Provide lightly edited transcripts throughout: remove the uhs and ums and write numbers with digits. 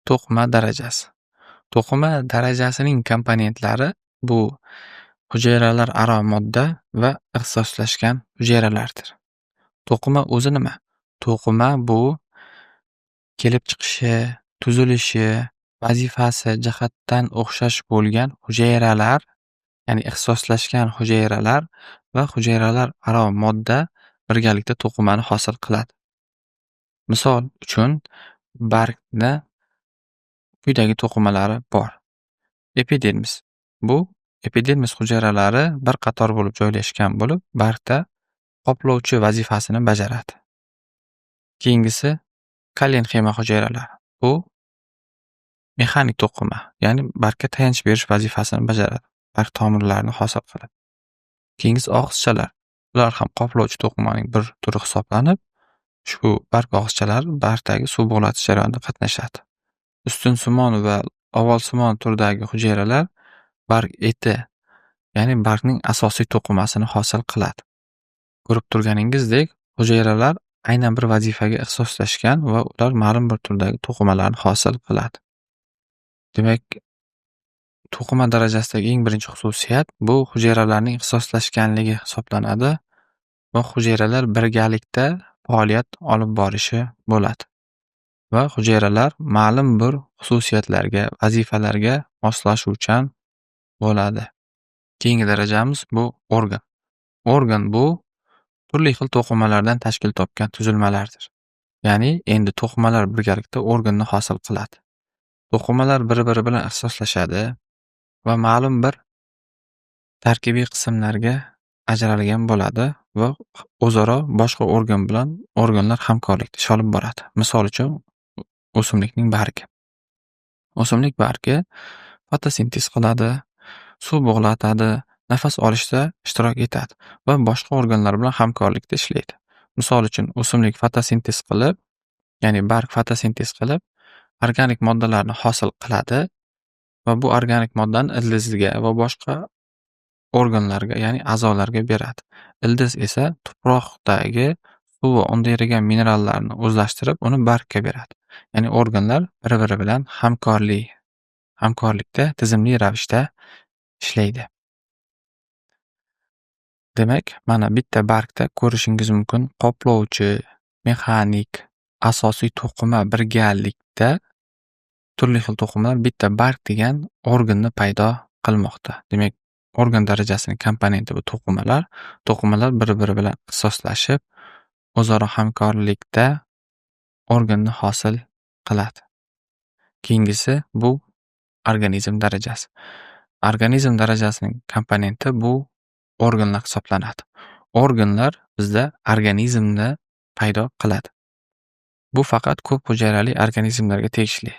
To'qima darajasi. To'qima darajasining komponentlari bu hujayralararo modda va ixtisoslashgan hujayralardir. To'qima o'zi nima? To'qima bu kelib chiqishi, tuzilishi, vazifasi jihatdan o'xshash bo'lgan hujayralar, ya'ni ixtisoslashgan hujayralar va hujayralararo modda birgalikda to'qimani hosil qiladi. Misol uchun, bargni quyidagi to'qimalari bor. Epidermis. Bu epidermis hujayralari bir qator bo'lib joylashgan bo'lib, bargda qoplovchi vazifasini bajaradi. Keyingisi kolenxema hujayralari. Bu mexanik to'qima, ya'ni bargga tayanch berish vazifasini bajaradi. Barg tomirlarini hosil qiladi. Keyingisi og'izchalar. Ular ham qoplovchi to'qimaning bir turi hisoblanib, ushbu barg og'izchalari bargdagi suv bug'latish jarayonida qatnashadi. Ustunsimon va ovalsimon turdagi hujayralar barg eti, ya'ni bargning asosiy to'qimasini hosil qiladi. Ko'rib turganingizdek, hujayralar aynan bir vazifaga ixtisoslashgan va ular ma'lum bir turdagi to'qimalarni hosil qiladi. Demak, to'qima darajasidagi eng birinchi xususiyat bu hujayralarning ixtisoslashganligi hisoblanadi va hujayralar birgalikda faoliyat olib borishi bo'ladi. Va hujayralar ma'lum bir xususiyatlarga, vazifalarga moslashuvchan bo'ladi. Keyingi darajamiz bu organ. Organ bu turli xil to'qimalardan tashkil topgan tuzilmalardir. Ya'ni endi to'qimalar birgalikda organni hosil qiladi. To'qimalar bir-biri bilan ixtisoslashadi va ma'lum bir tarkibiy qismlarga ajralgan bo'ladi va o'zaro boshqa organlar hamkorlikda ish olib boradi. Misol uchun, o'simlikning bargi. O'simlik bargi fotosintez qiladi, suv bug'latadi, nafas olishda ishtirok etadi va boshqa organlar bilan hamkorlikda ishlaydi. Misol uchun, o'simlik fotosintez qilib, ya'ni barg fotosintez qilib, organik moddalarni hosil qiladi va bu organik moddani ildizga va boshqa organlarga, ya'ni a'zolarga beradi. Ildiz esa tuproqdagi suv va unda erigan minerallarni o'zlashtirib, uni bargga beradi. Ya'ni organlar bir-biri bilan hamkorlikda tizimli ravishda ishlaydi. Demak, mana bitta bargda ko'rishingiz mumkin qoplovchi, mexanik, asosiy to'qima birgalikda turli xil to'qimalar bitta barg degan organni paydo qilmoqda. Demak, organ darajasining komponenti bu to'qimalar. To'qimalar bir-biri bilan ixtisoslashib, o'zaro hamkorlikda organni hosil qiladi. Keyingisi bu organizm darajasi. Organizm darajasining komponenti bu organlar hisoblanadi. Organlar bizda organizmni paydo qiladi. Bu faqat ko'p hujayrali organizmlarga tegishli.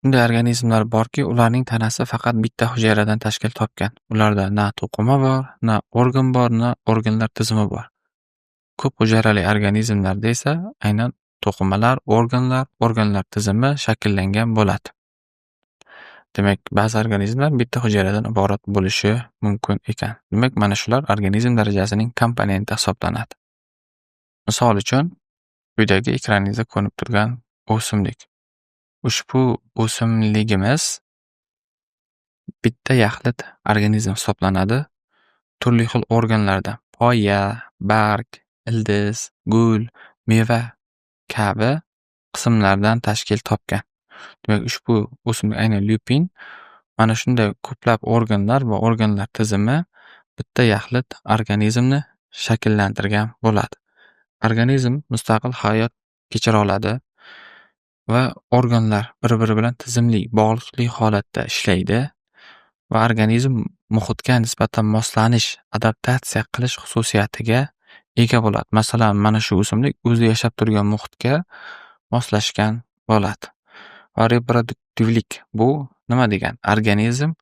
Bunday organizmlar borki, ularning tanasi faqat bitta hujayradan tashkil topgan. Ularda na to'qima bor, na organ bor, na organlar tizimi bor. Ko'p hujayrali organizmlarda esa aynan to'qimalar, organlar tizimi shakllangan bo'ladi. Demak, ba'zi organizmlar bitta hujayradan iborat bo'lishi mumkin ekan. Demak, mana shular organizm darajasining komponenti hisoblanadi. Misol uchun, quyidagi ekraningizda ko'rinib turgan o'simlik. Ushbu o'simligimiz bitta yaxlit organizm hisoblanadi. Turli xil organlardan poya, barg, ildiz, gul, meva kabi qismlardan tashkil topgan. Demak, ushbu o'simlik aynan lyupin mana shunday ko'plab organlar va organlar tizimi bitta yaxlit organizmni shakllantirgan bo'ladi. Organizm mustaqil hayot kechira oladi va organlar bir-biri bilan tizimli, bog'liqli holatda ishlaydi va organizm muhitga nisbatan moslanish, adaptatsiya qilish xususiyatiga ega bo'ladi. Masalan, mana shu o'simlik o'zi yashab turgan muhitga moslashgan bo'ladi. Va reproduktivlik bu nima degan? Organizm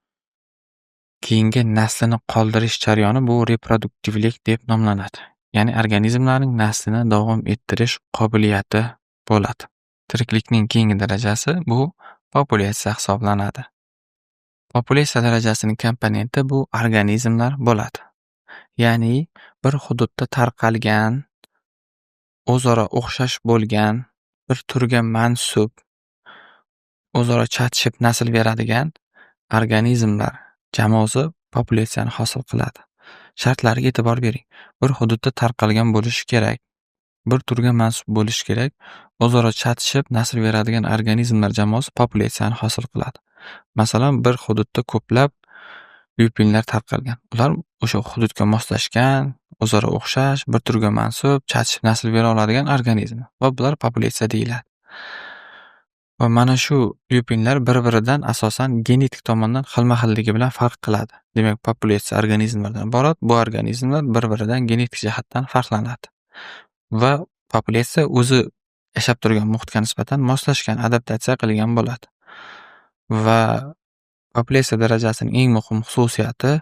keyingi naslini qoldirish jarayoni bu reproduktivlik deb nomlanadi. Ya'ni organizmlarning naslini davom ettirish qobiliyati bo'ladi. Tiriklikning keyingi darajasi bu populyatsiya hisoblanadi. Populyatsiya darajasining komponenti bu organizmlar bo'ladi. Ya'ni bir hududda tarqalgan, o'zaro o'xshash bo'lgan bir turga mansub o'zaro chatishib nasl beradigan organizmlar jamoasi populyatsiyani hosil qiladi. Shartlariga e'tibor bering. Bir hududda tarqalgan bo'lishi kerak. Bir turga mansub bo'lishi kerak. O'zaro chatishib nasl beradigan organizmlar jamoasi populyatsiyani hosil qiladi. Masalan, bir hududda ko'plab lyupinlar tarqalgan. Ular o'sha hududga moslashgan, o'zaro o'xshash, bir turga mansub, chatishib nasl bera oladigan organizm va bular populyatsiya deyiladi. Va mana shu lyupinlar bir-biridan asosan genetik tomondan xilma-xilligi bilan farq qiladi. Demak, populyatsiya organizmlardan iborat. Bu organizmlar bir-biridan genetik jihatdan farqlanadi. Va populyatsiya o'zi yashab turgan muhitga nisbatan moslashgan, adaptatsiya qilgan bo'ladi. Va populyatsiya darajasining eng muhim xususiyati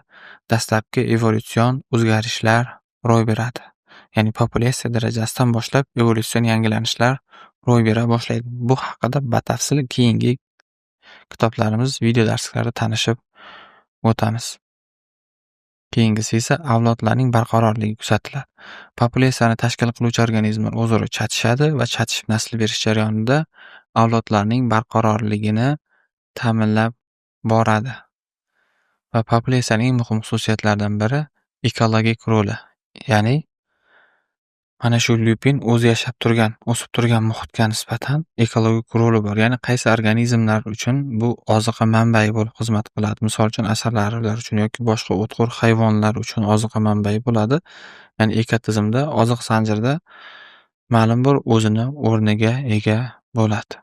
dastlabki evolyutsion o'zgarishlar ro'y beradi. Ya'ni populyatsiya darajasidan boshlab evolyutsion yangilanishlar ro'y bera boshlaydi. Bu haqida batafsil keyingi kitoblarimiz, video darslarda tanishib o'tamiz. Keyingisi esa avlodlarning barqarorligi kuzatiladi. Populyatsiyani tashkil qiluvchi organizmlar o'zaro chatishadi va chatishib nasl berish jarayonida avlodlarning barqarorligini ta'minlab boradi. Va populyatsiyaning eng muhim xususiyatlaridan biri ekologik roli. Ya'ni mana shu lyupin o'zi yashab turgan, o'sib turgan muhitga nisbatan ekologik roli bor. Ya'ni qaysi organizmlar uchun bu oziqa manbai bo'lib xizmat qiladi. Misol uchun asalarilar uchun yoki boshqa o'txo'r hayvonlar uchun oziqa manbai bo'ladi. Ya'ni ekotizimda, oziq zanjirda ma'lum bir o'zini o'rniga ega bo'ladi.